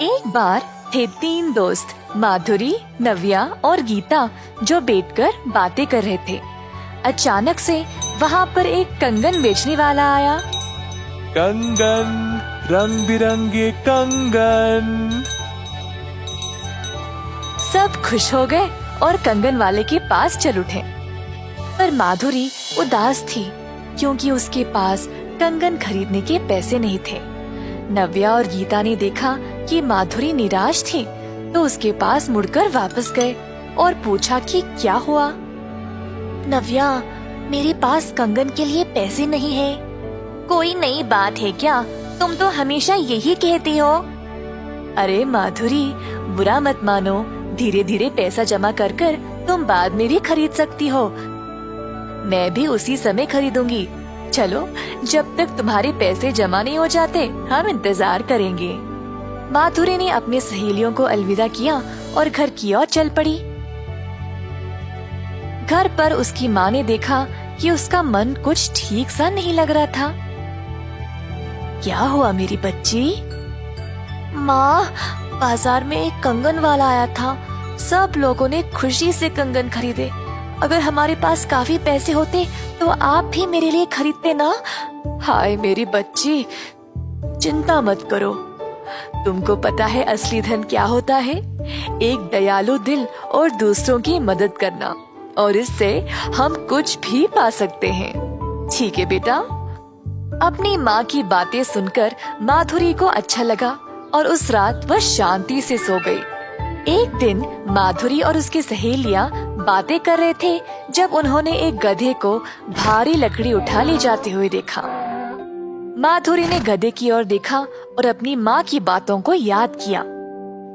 एक बार थे 3 दोस्त माधुरी, नव्या और गीता जो बैठकर बातें कर रहे थे। अचानक से वहाँ पर एक कंगन बेचने वाला आया। कंगन, रंग बिरंगे कंगन। सब खुश हो गए और कंगन वाले के पास चल उठे। पर माधुरी उदास थी क्योंकि उसके पास कंगन खरीदने के पैसे नहीं थे। नव्या और गीता ने देखा कि माधुरी निराश थी तो उसके पास मुड़कर वापस गए और पूछा कि क्या हुआ। नव्या, मेरे पास कंगन के लिए पैसे नहीं है। कोई नई बात है क्या? तुम तो हमेशा यही कहती हो। अरे माधुरी, बुरा मत मानो, धीरे धीरे पैसा जमा कर कर तुम बाद में भी खरीद सकती हो। मैं भी उसी समय खरीदूंगी। चलो, जब तक तुम्हारे पैसे जमा नहीं हो जाते हम इंतजार करेंगे। माधुरी ने अपनी सहेलियों को अलविदा किया और घर की ओर चल पड़ी। घर पर उसकी माँ ने देखा कि उसका मन कुछ ठीक सा नहीं लग रहा था। क्या हुआ मेरी बच्ची? माँ, बाजार में एक कंगन वाला आया था। सब लोगों ने खुशी से कंगन खरीदे। अगर हमारे पास काफी पैसे होते तो आप भी मेरे लिए खरीदते ना। हाय मेरी बच्ची, चिंता मत करो। तुमको पता है असली धन क्या होता है? एक दयालु दिल और दूसरों की मदद करना, और इससे हम कुछ भी पा सकते हैं। ठीक है बेटा। अपनी माँ की बातें सुनकर माधुरी को अच्छा लगा और उस रात वह शांति से सो गई। एक दिन माधुरी और उसकी सहेलियां बातें कर रहे थे जब उन्होंने एक गधे को भारी लकड़ी उठा ले जाते हुए देखा। माधुरी ने गधे की ओर देखा और अपनी माँ की बातों को याद किया।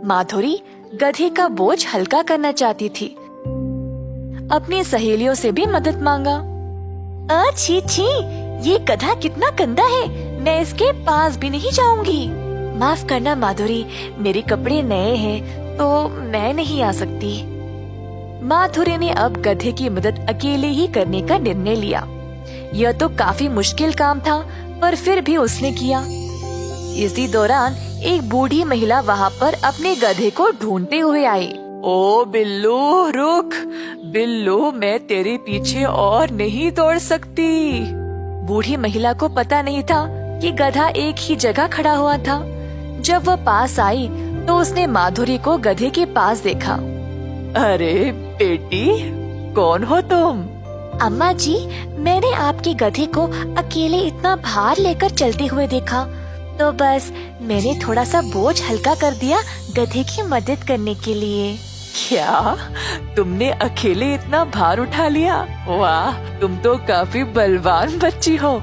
माधुरी गधे का बोझ हल्का करना चाहती थी। अपनी सहेलियों से भी मदद मांगा। छी छी, ये गधा कितना गंदा है, मैं इसके पास भी नहीं जाऊंगी। माफ करना माधुरी, मेरे कपड़े नए हैं तो मैं नहीं आ सकती। माधुरी ने अब गधे की मदद अकेले ही करने का निर्णय लिया। यह तो काफी मुश्किल काम था, पर फिर भी उसने किया। इसी दौरान एक बूढ़ी महिला वहाँ पर अपने गधे को ढूंढते हुए आई। ओ बिल्लू, रुक। बिल्लू, मैं तेरे पीछे और नहीं दौड़ सकती। बूढ़ी महिला को पता नहीं था कि गधा एक ही जगह खड़ा हुआ था। जब वह पास आई तो उसने माधुरी को गधे के पास देखा। अरे बेटी, कौन हो तुम? अम्मा जी, मैंने आपके गधे को अकेले इतना भार लेकर चलते हुए देखा, तो बस मैंने थोड़ा सा बोझ हल्का कर दिया गधे की मदद करने के लिए। क्या तुमने अकेले इतना भार उठा लिया? वाह, तुम तो काफी बलवान बच्ची हो।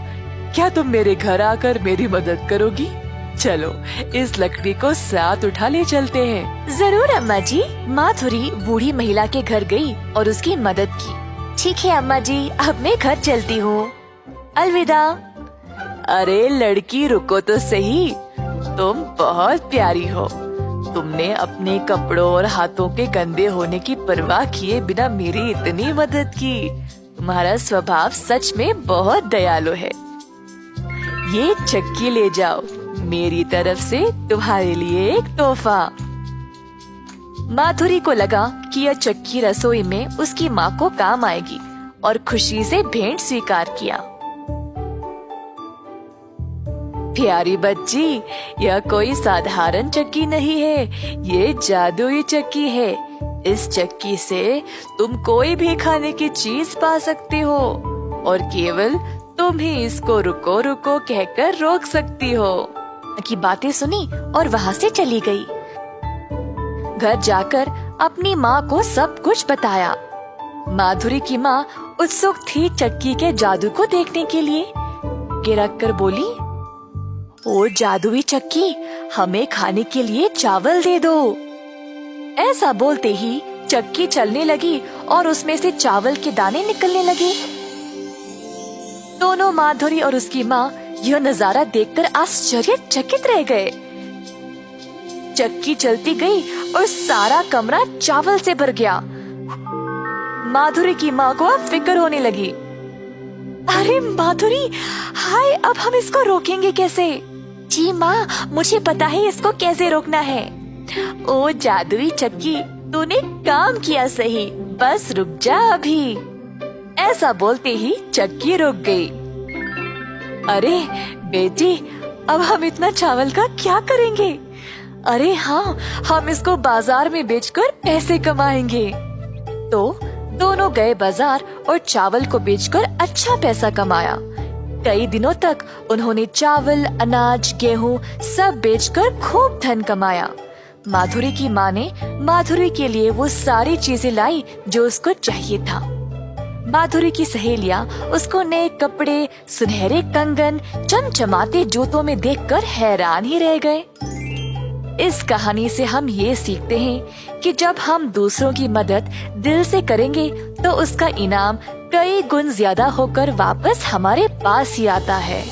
क्या तुम मेरे घर आकर मेरी मदद करोगी? चलो, इस लकड़ी को साथ उठा ले चलते हैं। जरूर अम्मा जी। माधुरी बूढ़ी महिला के घर गई और उसकी मदद की। ठीक है अम्मा जी, अब मैं घर चलती हूँ। अलविदा। अरे लड़की, रुको तो सही। तुम बहुत प्यारी हो। तुमने अपने कपड़ों और हाथों के गंदे होने की परवाह किए बिना मेरी इतनी मदद की। तुम्हारा स्वभाव सच में बहुत दयालु है। ये चक्की ले जाओ, मेरी तरफ से तुम्हारे लिए एक तोहफा। माधुरी को लगा कि यह चक्की रसोई में उसकी माँ को काम आएगी और खुशी से भेंट स्वीकार किया। प्यारी बच्ची, यह कोई साधारण चक्की नहीं है, ये जादुई चक्की है। इस चक्की से तुम कोई भी खाने की चीज पा सकते हो और केवल तुम ही इसको रुको रुको कहकर रोक सकती हो। की बातें सुनी और वहाँ से चली गई। घर जाकर अपनी माँ को सब कुछ बताया। माधुरी की माँ उत्सुक थी चक्की के जादू को देखने के लिए। गिरक कर बोली, ओ जादुई चक्की, हमें खाने के लिए चावल दे दो। ऐसा बोलते ही चक्की चलने लगी और उसमें से चावल के दाने निकलने लगे। दोनों माधुरी और उसकी माँ यह नजारा देखकर आश्चर्यचकित रह गए। चक्की चलती गई और सारा कमरा चावल से भर गया। माधुरी की माँ को अब फिक्र होने लगी। अरे माधुरी, हाय, अब हम इसको रोकेंगे कैसे? जी माँ, मुझे पता है इसको कैसे रोकना है। ओ जादुई चक्की, तूने काम किया सही, बस रुक जा अभी। ऐसा बोलते ही चक्की रुक गई। अरे बेटी, अब हम इतना चावल का क्या करेंगे? अरे हाँ, हम इसको बाजार में बेचकर पैसे कमाएंगे। तो दोनों गए बाजार और चावल को बेचकर अच्छा पैसा कमाया। कई दिनों तक उन्होंने चावल, अनाज, गेहूं सब बेचकर खूब धन कमाया। माधुरी की माँ ने माधुरी के लिए वो सारी चीजें लाई जो उसको चाहिए था। माधुरी की सहेलियां उसको नए कपड़े, सुनहरे कंगन, चमचमाते जूतों में देखकर हैरान ही रह गए। इस कहानी से हम ये सीखते हैं कि जब हम दूसरों की मदद दिल से करेंगे तो उसका इनाम कई गुण ज्यादा होकर वापस हमारे पास ही आता है।